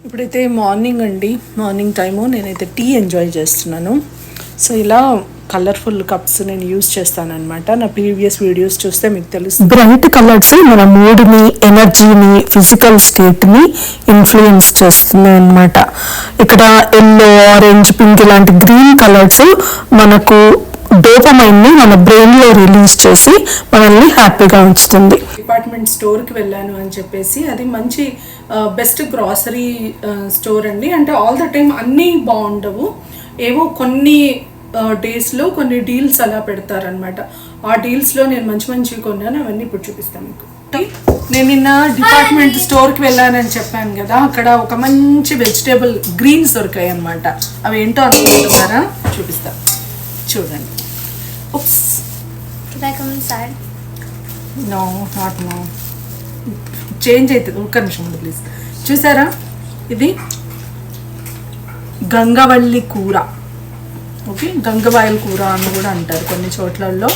ఇప్పుడైతే మార్నింగ్ అండి, morning time నేనైతే టీ ఎంజాయ్ చేస్తున్నాను. సో ఇలా కలర్ఫుల్ కప్స్ నేను యూజ్ చేస్తాను అనమాట. నా ప్రీవియస్ వీడియోస్ చూస్తే మీకు తెలుస్తుంది. బ్రైట్ కలర్స్ మన మూడ్ని, ఎనర్జీని, ఫిజికల్ స్టేట్ని ఇన్ఫ్లుయెన్స్ చేస్తున్నాయి అనమాట. ఇక్కడ ఎల్లో, ఆరెంజ్, పింక్ ఇలాంటి గ్రీన్ కలర్స్ మనకు డోపమైన్ని మన బ్రెయిన్లో రిలీజ్ చేసి మనల్ని హ్యాపీగా ఉంచుతుంది. డిపార్ట్మెంట్ స్టోర్కి వెళ్ళాను అని చెప్పేసి, అది మంచి బెస్ట్ గ్రాసరీ స్టోర్ అండి. అంటే ఆల్ ద టైమ్ అన్నీ బాగుండవు, ఏవో కొన్ని డేస్లో కొన్ని డీల్స్ అలా పెడతారనమాట. ఆ డీల్స్లో నేను మంచి మంచివి కొన్నాను, అవన్నీ ఇప్పుడు చూపిస్తాను మీకు. నేను నిన్న డిపార్ట్మెంట్ స్టోర్కి వెళ్ళానని చెప్పాను కదా, అక్కడ ఒక మంచి వెజిటేబుల్ గ్రీన్స్ దొరికాయి అనమాట. అవి ఏంటో అనుకుంటున్నారా? చూపిస్తా, చూడండి. Oops. Can I come inside? No, not now. Change అవుతుంది, ఒక్క నిమిషం ఉంది ప్లీజ్. చూసారా, ఇది గంగవల్లి కూర. ఓకే, గంగవాయల కూర అని కూడా అంటారు కొన్ని చోట్లలో.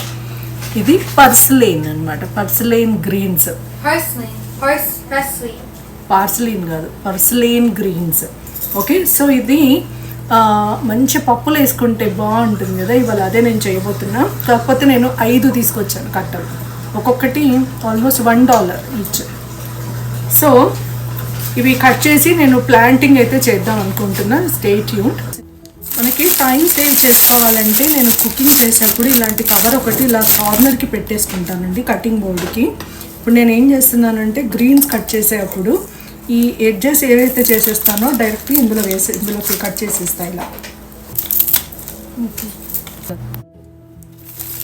ఇది పర్స్లైన్ అనమాట, పర్స్లైన్ గ్రీన్స్. పార్స్లైన్ కాదు, పర్స్లైన్ గ్రీన్స్. ఓకే, సో ఇది మంచి పప్పులు వేసుకుంటే బాగుంటుంది కదా. ఇవాళ అదే నేను చేయబోతున్నా. కాకపోతే నేను 5 తీసుకొచ్చాను కట్టలు, ఒక్కొక్కటి ఆల్మోస్ట్ $1 ఈచ్. సో ఇవి కట్ చేసి నేను ప్లాంటింగ్ అయితే చేద్దాం అనుకుంటున్నా. Stay tuned. మనకి టైం సేవ్ చేసుకోవాలంటే నేను కుకింగ్ చేసేప్పుడు ఇలాంటి కవర్ ఒకటి ఇలా కార్నర్కి పెట్టేసుకుంటానండి, కటింగ్ బోర్డుకి. ఇప్పుడు నేను ఏం చేస్తున్నానంటే గ్రీన్స్ కట్ చేసేటప్పుడు ఈ ఎడ్జెస్ ఏవైతే చేసేస్తానో డైరెక్ట్గా ఇందులోకి కట్ చేసేస్తాను ఇలా.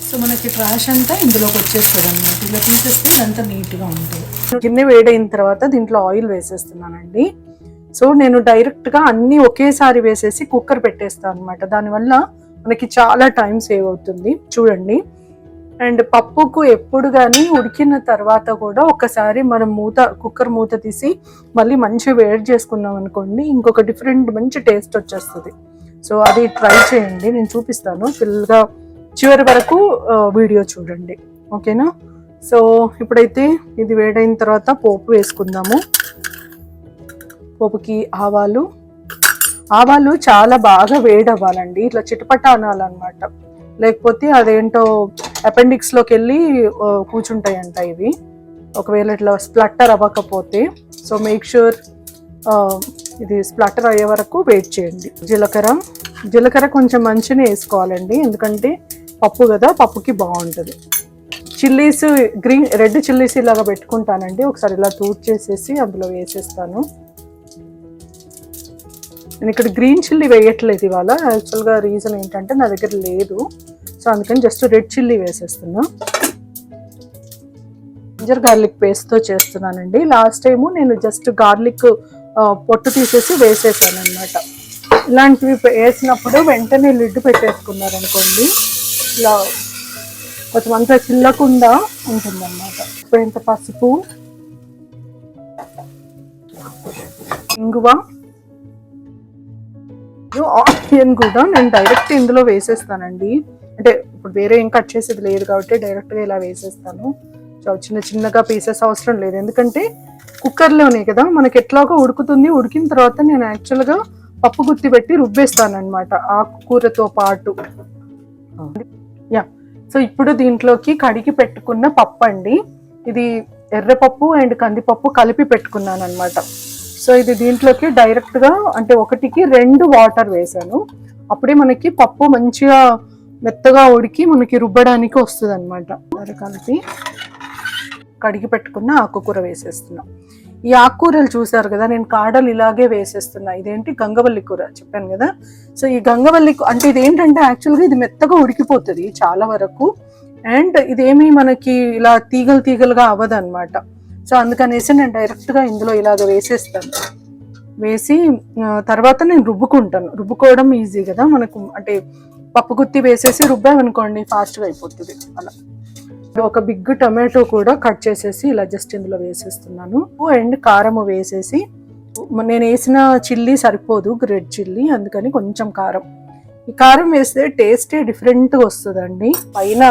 సో మనకి ట్రాష్ అంతా ఇందులోకి వచ్చేస్తుంది అన్నమాట. ఇలా తీసేస్తే ఇదంతా నీట్గా ఉంటుంది. గిన్నె వేడైన తర్వాత దీంట్లో ఆయిల్ వేసేస్తున్నానండి. సో నేను డైరెక్ట్గా అన్నీ ఒకేసారి వేసేసి కుక్కర్ పెట్టేస్తాను అనమాట. దానివల్ల మనకి చాలా టైం సేవ్ అవుతుంది. చూడండి, అండ్ పప్పుకు ఎప్పుడు కానీ ఉడికిన తర్వాత కూడా ఒకసారి మనం కుక్కర్ మూత తీసి మళ్ళీ మంచిగా వేడి చేసుకున్నాం అనుకోండి, ఇంకొక డిఫరెంట్ మంచి టేస్ట్ వచ్చేస్తుంది. సో అది ట్రై చేయండి, నేను చూపిస్తాను. ఫుల్గా చివరి వరకు వీడియో చూడండి, ఓకేనా? సో ఇప్పుడైతే ఇది వేడైన తర్వాత పోపు వేసుకుందాము. పోపుకి ఆవాలు చాలా బాగా వేడవ్వాలండి, ఇట్లా చిటపట అనాలన్నమాట. లేకపోతే అదేంటో అపెండిక్స్లోకి వెళ్ళి కూర్చుంటాయంట ఇవి, ఒకవేళ ఇట్లా స్ప్లట్టర్ అవ్వకపోతే. సో మేక్ ష్యూర్ ఇది స్ప్లట్టర్ అయ్యే వరకు వెయిట్ చేయండి. జీలకర్ర కొంచెం మంచిగా వేసుకోవాలండి, ఎందుకంటే పప్పు కదా, పప్పుకి బాగుంటుంది. చిల్లీస్, రెడ్ చిల్లీస్ ఇలాగా పెట్టుకుంటానండి. ఒకసారి ఇలా టూట్ చేసేసి అందులో వేసేస్తాను. నేను ఇక్కడ గ్రీన్ చిల్లీ వేయట్లేదు ఇవాళ. యాక్చువల్గా రీజన్ ఏంటంటే నా దగ్గర లేదు, సో అందుకని జస్ట్ రెడ్ చిల్లీ వేసేస్తున్నా. జింజర్ గార్లిక్ పేస్ట్తో చేస్తున్నానండి. లాస్ట్ టైము నేను జస్ట్ గార్లిక్ పొట్టు తీసేసి వేసేసాను అనమాట. ఇలాంటివి వేసినప్పుడు వెంటనే లిడ్ పెట్టేసుకున్నారనుకోండి, ఇలా కొంచెం అంతా చిల్లకుండా ఉంటుందన్నమాట. ఇప్పుడు ఇంత పసుపు, ఇంగువ, ఆనియన్ కూడా నేను డైరెక్ట్ ఇందులో వేసేస్తానండి. అంటే ఇప్పుడు వేరే ఏం కట్ చేసేది లేదు కాబట్టి డైరెక్ట్గా ఇలా వేసేస్తాను. చిన్నగా పీసెస్ అవసరం లేదు, ఎందుకంటే కుక్కర్లోనే కదా మనకి ఎట్లాగో ఉడుకుతుంది. ఉడికిన తర్వాత నేను యాక్చువల్గా పప్పు గుత్తి పెట్టి రుబ్బేస్తాను అనమాట ఆకుకూరతో పాటు. సో ఇప్పుడు దీంట్లోకి కడిగి పెట్టుకున్న పప్పు అండి, ఇది ఎర్రపప్పు అండ్ కందిపప్పు కలిపి పెట్టుకున్నాను అనమాట. సో ఇది దీంట్లోకి డైరెక్ట్గా, అంటే 1కి 2 వాటర్ వేసాను. అప్పుడే మనకి పప్పు మంచిగా మెత్తగా ఉడికి మనకి రుబ్బడానికి వస్తుంది అనమాట. కలిపి కడిగి పెట్టుకున్న ఆకుకూర వేసేస్తున్నా. ఈ ఆకుకూరలు చూసారు కదా, నేను కాడలు ఇలాగే వేసేస్తున్నా. ఇదేంటి, గంగవల్లి కూర చెప్పాను కదా. సో ఈ గంగవల్లి అంటే ఇదేంటంటే యాక్చువల్గా ఇది మెత్తగా ఉడికిపోతుంది చాలా వరకు, అండ్ ఇదేమీ మనకి ఇలా తీగలుగా అవ్వదు అనమాట. సో అందుకనేసి నేను డైరెక్ట్గా ఇందులో ఇలాగ వేసేస్తాను. వేసి తర్వాత నేను రుబ్బుకోవడం ఈజీ కదా మనకు. అంటే పప్పు గుత్తి వేసేసి రుబ్బామనుకోండి ఫాస్ట్గా అయిపోతుంది. అలా ఒక బిగ్ టమాటో కూడా కట్ చేసేసి ఇలా జస్ట్ ఇందులో వేసేస్తున్నాను. అండ్ కారం వేసేసి, నేను వేసిన చిల్లీ సరిపోదు, రెడ్ చిల్లీ, అందుకని కొంచెం కారం. ఈ కారం వేస్తే టేస్టే డిఫరెంట్గా వస్తుందండి. పైన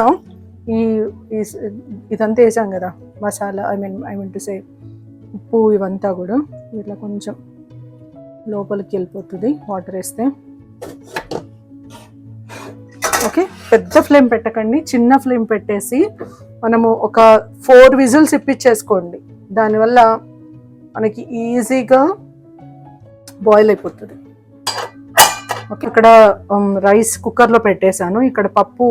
ఇదంతా వేసాం కదా masala, I mean to say ఉప్పు, ఇవంతా కూడా ఇట్లా కొంచెం లోపలికి వెళ్ళిపోతుంది వాటర్ వేస్తే. ఓకే, పెద్ద ఫ్లేమ్ పెట్టకండి, చిన్న ఫ్లేమ్ పెట్టేసి మనము ఒక 4 విజిల్స్ ఇప్పించేసుకోండి. దానివల్ల మనకి ఈజీగా బాయిల్ అయిపోతుంది. ఓకే, ఇక్కడ రైస్ కుక్కర్లో పెట్టేశాను, ఇక్కడ పప్పు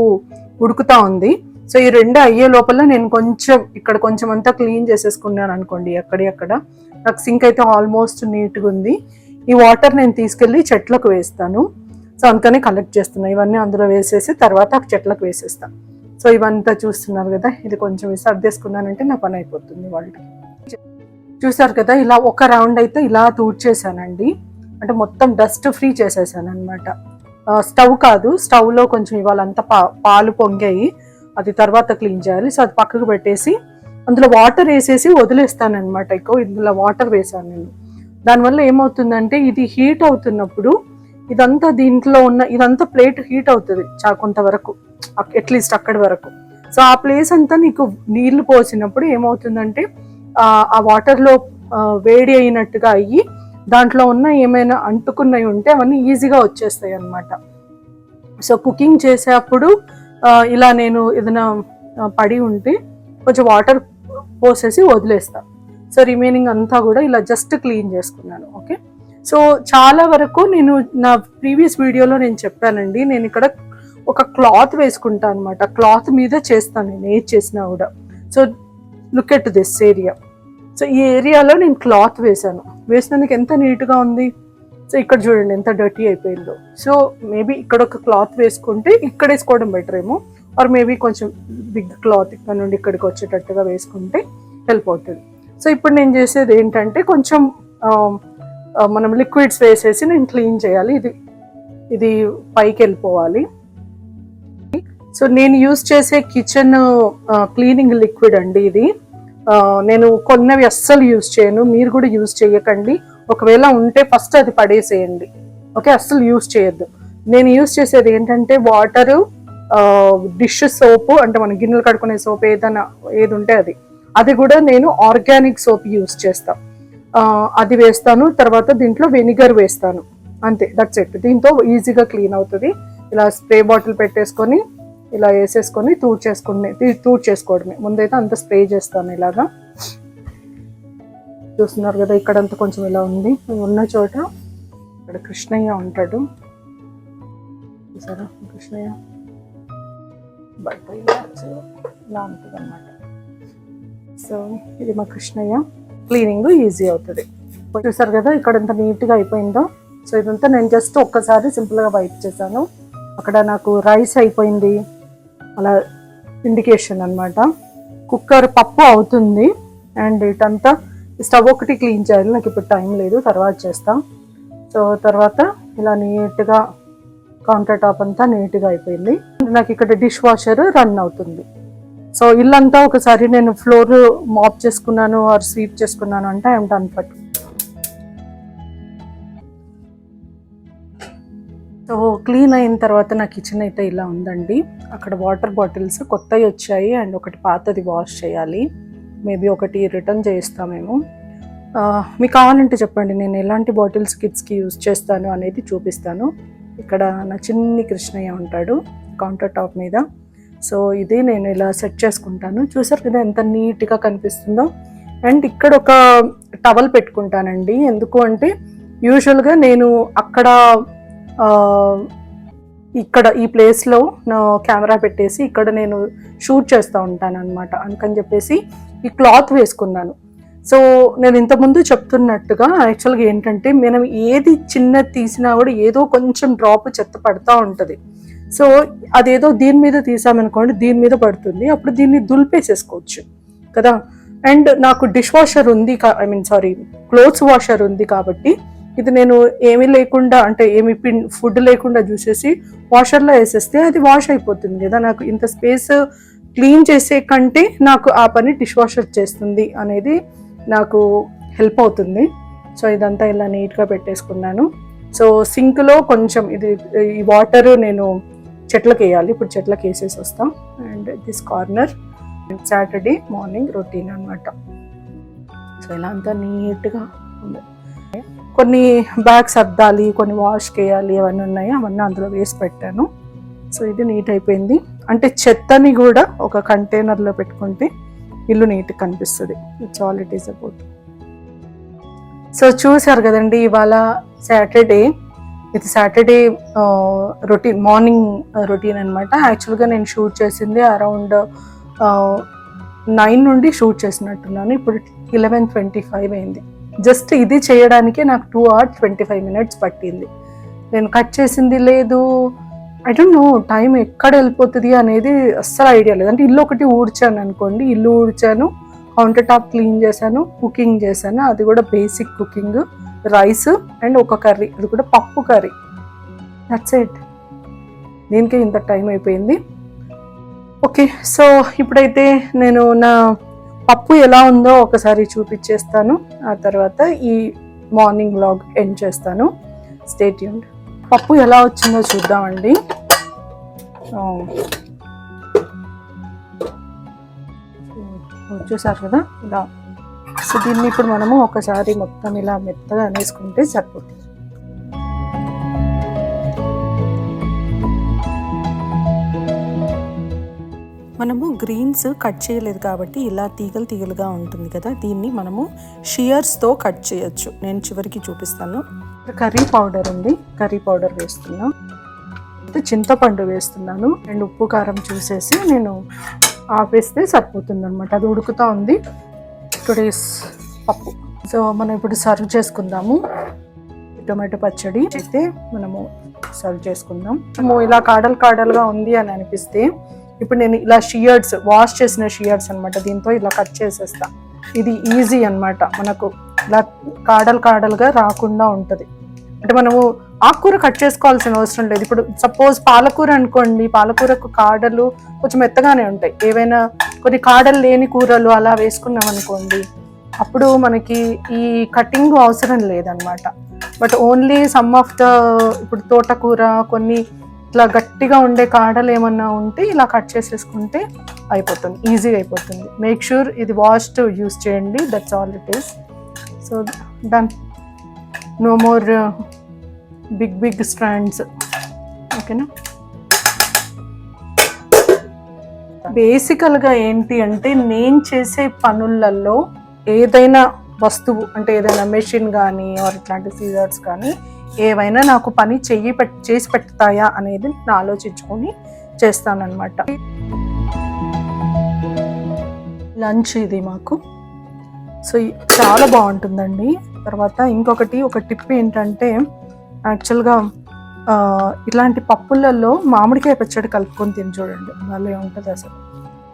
ఉడుకుతా ఉంది. సో ఈ 2 అయ్యే లోపల నేను కొంచెం అంతా క్లీన్ చేసేసుకున్నాను అనుకోండి. అక్కడ నాకు సింక్ అయితే ఆల్మోస్ట్ నీట్గా ఉంది. ఈ వాటర్ నేను తీసుకెళ్ళి చెట్లకు వేస్తాను. సో అందుకని కలెక్ట్ చేస్తున్నాను. ఇవన్నీ అందులో వేసేసి తర్వాత చెట్లకు వేసేస్తాను. సో ఇవంతా చూస్తున్నారు కదా, ఇది కొంచెం సర్దేసుకున్నానంటే నా పని అయిపోతుంది వాళ్ళకి. చూసారు కదా, ఇలా ఒక రౌండ్ అయితే ఇలా తూడ్చేసానండి. అంటే మొత్తం డస్ట్ ఫ్రీ చేసేసాను అనమాట. స్టవ్ కాదు, స్టవ్లో కొంచెం ఇవాళంతా పాలు పొంగాయి, అది తర్వాత క్లీన్ చేయాలి. సో అది పక్కకు పెట్టేసి అందులో వాటర్ వేసేసి వదిలేస్తాను అనమాట. ఇందులో వాటర్ వేసాను నేను. దానివల్ల ఏమవుతుందంటే ఇది హీట్ అవుతున్నప్పుడు ఇదంతా దీంట్లో ఉన్న ఇదంతా ప్లేట్ హీట్ అవుతుంది కొంతవరకు, అట్లీస్ట్ అక్కడి వరకు. సో ఆ ప్లేస్ అంతా నీకు నీళ్లు పోసినప్పుడు ఏమవుతుందంటే ఆ వాటర్లో వేడి అయినట్టుగా అయ్యి దాంట్లో ఉన్న ఏమైనా అంటుకున్నవి ఉంటే అవన్నీ ఈజీగా వచ్చేస్తాయి అన్నమాట. సో కుకింగ్ చేసేటప్పుడు ఇలా నేను ఏదైనా పడి ఉంటే కొంచెం వాటర్ పోసేసి వదిలేస్తాను. సో రిమైనింగ్ అంతా కూడా ఇలా జస్ట్ క్లీన్ చేసుకున్నాను. ఓకే, సో చాలా వరకు నేను నా ప్రీవియస్ వీడియోలో నేను చెప్పానండి, నేను ఇక్కడ ఒక క్లాత్ వేసుకుంటాను అనమాట. క్లాత్ మీద చేస్తాను నేను ఏది చేసినా కూడా. So look at this area. So ఈ ఏరియాలో నేను క్లాత్ వేసినందుకు ఎంత నీట్గా ఉంది. సో ఇక్కడ చూడండి ఎంత డర్టీ అయిపోయిందో. సో మేబీ ఇక్కడ ఒక క్లాత్ వేసుకుంటే ఇక్కడ వేసుకోవడం బెటర్ ఏమో, ఆర్ మేబీ కొంచెం బిగ్ క్లాత్ ఇక్కడ నుండి ఇక్కడికి వచ్చేటట్టుగా వేసుకుంటే హెల్ప్ అవుతుంది. సో ఇప్పుడు నేను చేసేది ఏంటంటే కొంచెం మనం లిక్విడ్స్ వేసేసి నేను క్లీన్ చేయాలి. ఇది పైకి వెళ్ళిపోవాలి. సో నేను యూజ్ చేసే కిచెన్ క్లీనింగ్ లిక్విడ్ అండి ఇది. నేను కొన్నవి అస్సలు యూజ్ చేయను, మీరు కూడా యూజ్ చేయకండి. ఒకవేళ ఉంటే ఫస్ట్ అది పడేసేయండి. ఓకే, అస్సలు యూజ్ చేయొద్దు. నేను యూజ్ చేసేది ఏంటంటే వాటరు, డిష్ సోపు, అంటే మన గిన్నెలు కడుక్కునే సోప్ ఏది ఉంటే అది కూడా నేను ఆర్గానిక్ సోప్ యూజ్ చేస్తాను. అది వేస్తాను, తర్వాత దీంట్లో వెనిగర్ వేస్తాను, అంతే, దట్స్ ఇట్. దీంతో ఈజీగా క్లీన్ అవుతుంది. ఇలా స్ప్రే బాటిల్ పెట్టేసుకొని ఇలా వేసేసుకొని తూడ్చేసుకోవడమే. ముందైతే అంత స్ప్రే చేస్తాను ఇలాగా. చూస్తున్నారు కదా, ఇక్కడంతా కొంచెం ఇలా ఉంది. ఉన్న చోట ఇక్కడ కృష్ణయ్య ఉంటాడు, చూసారా, కృష్ణయ్య బయట ఇలా ఉంటుంది అన్నమాట. సో ఇది మా కృష్ణయ్య. క్లీనింగ్ ఈజీ అవుతుంది. చూసారు కదా ఇక్కడ ఎంత నీట్గా అయిపోయిందో. సో ఇదంతా నేను జస్ట్ ఒక్కసారి సింపుల్గా వైప్ చేశాను. అక్కడ నాకు రైస్ అయిపోయింది అలా ఇండికేషన్ అన్నమాట. కుక్కర్ పప్పు అవుతుంది. అండ్ ఇటంతా స్టవ్ ఒకటి క్లీన్ చేయాలి, నాకు ఇప్పుడు టైం లేదు, తర్వాత చేస్తాం. సో తర్వాత ఇలా నీట్గా కౌంటర్ టాప్ అంతా నీట్గా అయిపోయింది. నాకు ఇక్కడ డిష్ వాషర్ రన్ అవుతుంది. సో ఇల్లంతా ఒకసారి నేను ఫ్లోర్ మాప్ చేసుకున్నాను ఆర్ స్వీప్ చేసుకున్నాను అంటే ఐఎమ్ డన్ ఫట్. సో క్లీన్ అయిన తర్వాత నా కిచెన్ అయితే ఇలా ఉందండి. అక్కడ వాటర్ బాటిల్స్ కొత్తవి వచ్చాయి అండ్ ఒకటి పాతది వాష్ చేయాలి. మేబీ ఒకటి రిటర్న్ చేయిస్తామేమో. మీకు కావాలంటే చెప్పండి, నేను ఎలాంటి బాటిల్స్ కిడ్స్కి యూజ్ చేస్తాను అనేది చూపిస్తాను. ఇక్కడ నా చిన్ని కృష్ణయ్య ఉంటాడు కౌంటర్ టాప్ మీద. సో ఇది నేను ఇలా సెట్ చేసుకుంటాను. చూసారు కదా ఎంత నీట్గా కనిపిస్తుందో. అండ్ ఇక్కడ ఒక టవల్ పెట్టుకుంటానండి. ఎందుకు అంటే యూజువల్గా నేను ఇక్కడ ఈ ప్లేస్లో నా కెమెరా పెట్టేసి ఇక్కడ నేను షూట్ చేస్తూ ఉంటాను అనమాట. అందుకని చెప్పేసి ఈ క్లాత్ వేసుకున్నాను. సో నేను ఇంతకుముందు చెప్తున్నట్టుగా యాక్చువల్గా ఏంటంటే మనం ఏది చిన్నది తీసినా కూడా ఏదో కొంచెం డ్రాప్ చెత్త పడుతూ ఉంటుంది. సో అదేదో దీని మీద తీసామనుకోండి, దీని మీద పడుతుంది, అప్పుడు దీన్ని దులిపేసేసుకోవచ్చు కదా. అండ్ నాకు డిష్ వాషర్ ఉంది, క్లోత్స్ వాషర్ ఉంది కాబట్టి ఇది నేను ఏమీ లేకుండా, అంటే ఏమి ఫుడ్ లేకుండా చూసేసి వాషర్లో వేసేస్తే అది వాష్ అయిపోతుంది కదా. నాకు ఇంత స్పేస్ క్లీన్ చేసే కంటే నాకు ఆ పని డిష్ వాషర్ చేస్తుంది అనేది నాకు హెల్ప్ అవుతుంది. సో ఇదంతా ఇలా నీట్గా పెట్టేసుకున్నాను. సో సింక్లో కొంచెం ఈ వాటర్ నేను చెట్లకు వేయాలి, ఇప్పుడు చెట్లకు వేసేసి వస్తాం. And this corner Saturday morning routine అనమాట. సో ఇలా అంతా నీట్గా ఉంది. కొన్ని బ్యాగ్స్ సర్దాలి, కొన్ని వాష్ చేయాలి, అవన్నీ ఉన్నాయి. అవన్నీ అందులో వేసి పెట్టాను. సో ఇది నీట్ అయిపోయింది. అంటే చెత్తని కూడా ఒక కంటైనర్లో పెట్టుకుంటే ఇల్లు నీట్గా కనిపిస్తుంది. It's all it is about. So చూసారు కదండి, ఇవాళ సాటర్డే. ఇది సాటర్డే రొటీన్, మార్నింగ్ రొటీన్ అనమాట. యాక్చువల్గా నేను షూట్ చేసింది అరౌండ్ 9 నుండి షూట్ చేసినట్టున్నాను. ఇప్పుడు 11:25 అయింది. జస్ట్ ఇది చేయడానికే నాకు 2 hours 25 minutes పట్టింది. నేను కట్ చేసింది లేదు. ఐ డోంట్ నో టైం ఎక్కడ వెళ్ళిపోతుంది అనేది అస్సలు ఐడియా లేదు. అంటే ఇల్లు ఒకటి ఊడ్చాను అనుకోండి, ఇల్లు ఊడ్చాను, కౌంటర్ టాప్ క్లీన్ చేశాను, కుకింగ్ చేశాను. అది కూడా బేసిక్ కుకింగ్, రైస్ అండ్ ఒక కర్రీ, అది కూడా పప్పు కర్రీ. That's it. దీనికే ఇంత టైం అయిపోయింది. ఓకే, సో ఇప్పుడైతే నేను నా పప్పు ఎలా ఉందో ఒకసారి చూపించేస్తాను. ఆ తర్వాత ఈ మార్నింగ్ వ్లాగ్ ఎండ్ చేస్తాను. Stay tuned. పప్పు ఎలా వచ్చిందో చూద్దామండి. చూసారు కదా ఇలా. సో దీన్ని ఇప్పుడు మనము ఒకసారి మొత్తం ఇలా మెత్తగా అనేసుకుంటే సరిపోతుంది. మనము గ్రీన్స్ కట్ చేయలేదు కాబట్టి ఇలా తీగలు తీగలుగా ఉంటుంది కదా, దీన్ని మనము షియర్స్తో కట్ చేయొచ్చు. నేను చివరికి చూపిస్తాను. కర్రీ పౌడర్ ఉంది, కర్రీ పౌడర్ వేస్తున్నా. చింతపండు వేస్తున్నాను అండ్ ఉప్పు కారం చూసేసి నేను ఆపేస్తే సరిపోతుంది అనమాట. అది ఉడుకుతూ ఉంది. టుడేస్ పప్పు. సో మనం ఇప్పుడు సర్వ్ చేసుకుందాము. టొమాటో పచ్చడి అయితే మనము సర్వ్ చేసుకుందాం. ఇలా కాడలుగా ఉంది అని అనిపిస్తే ఇప్పుడు నేను ఇలా షియర్స్, వాష్ చేసిన షియర్స్ అనమాట, దీంతో ఇలా కట్ చేసేస్తా. ఇది ఈజీ అనమాట, మనకు ఇలా కాడలుగా రాకుండా ఉంటుంది. అంటే మనము ఆకుకూర కట్ చేసుకోవాల్సిన అవసరం లేదు. ఇప్పుడు సపోజ్ పాలకూర అనుకోండి, పాలకూరకు కాడలు కొంచెం మెత్తగానే ఉంటాయి. ఏవైనా కొన్ని కాడలు లేని కూరలు అలా వేసుకున్నాం అనుకోండి, అప్పుడు మనకి ఈ కటింగ్ అవసరం లేదనమాట. But only some of the, ఇప్పుడు తోటకూర కొన్ని ఇట్లా గట్టిగా ఉండే కాడలు ఏమన్నా ఉంటే ఇలా కట్ చేసేసుకుంటే అయిపోతుంది, ఈజీగా అయిపోతుంది. మేక్ షూర్ ఇది వాష్డ్ యూస్ చేయండి. That's all it is. So done. No more big strands. ఓకేనా. బేసికల్గా ఏంటి అంటే, నేను చేసే పనులలో ఏదైనా వస్తువు, అంటే ఏదైనా మెషిన్ కానీ ఆర్ ఇట్లాంటి సీజర్స్ కానీ ఏవైనా నాకు పని చేసి పెడతాయా అనేది నేను ఆలోచించుకొని చేస్తానన్నమాట. లంచ్ ఇది మాకు. సో చాలా బాగుంటుందండి. తర్వాత ఇంకొకటి, ఒక టిప్ ఏంటంటే, యాక్చువల్గా ఇలాంటి పప్పులలో మామిడికాయ పచ్చడి కలుపుకొని తిని చూడండి, భలే ఉంటుంది అసలు.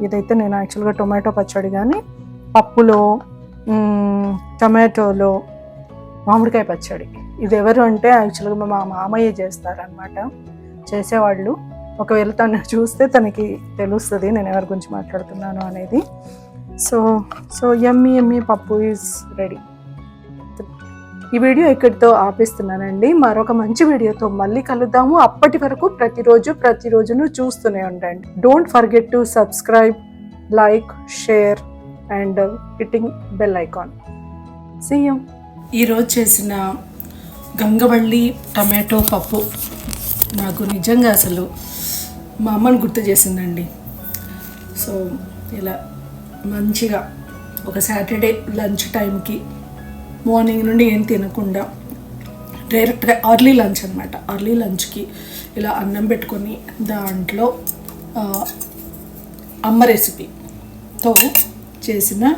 ఇదైతే నేను యాక్చువల్గా టొమాటో పచ్చడి కానీ పప్పులో, టొమాటోలో మామిడికాయ పచ్చడి, ఇది ఎవరు అంటే యాక్చువల్గా మా మామయ్య చేస్తారనమాట, చేసేవాళ్ళు. ఒకవేళ తను చూస్తే తనకి తెలుస్తుంది నేను ఎవరి గురించి మాట్లాడుతున్నాను అనేది. సో యమ్మీ పప్పు ఈజ్ రెడీ. ఈ వీడియో ఇక్కడితో ఆపిస్తున్నానండి. మరొక మంచి వీడియోతో మళ్ళీ కలుద్దాము. అప్పటి వరకు ప్రతిరోజును చూస్తూనే ఉండండి. Don't forget to subscribe, like, share and hitting bell icon. See you. ఈరోజు చేసిన గంగవల్లి టమాటో పప్పు నాకు నిజంగా అసలు మా అమ్మని గుర్తు చేసిందండి. సో ఇలా మంచిగా ఒక సాటర్డే లంచ్ టైంకి మార్నింగ్ నుండి ఏం తినకుండా డైరెక్ట్గా అర్లీ లంచ్ అనమాట, అర్లీ లంచ్కి ఇలా అన్నం పెట్టుకొని దాంట్లో అమ్మ రెసిపీతో చేసిన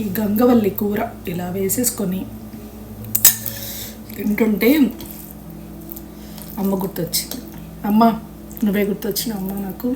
ఈ గంగవల్లి కూర ఇలా వేసేసుకొని తింటుంటే అమ్మ గుర్తొచ్చింది. అమ్మ నువ్వే గుర్తొచ్చినావు అమ్మ నాకు.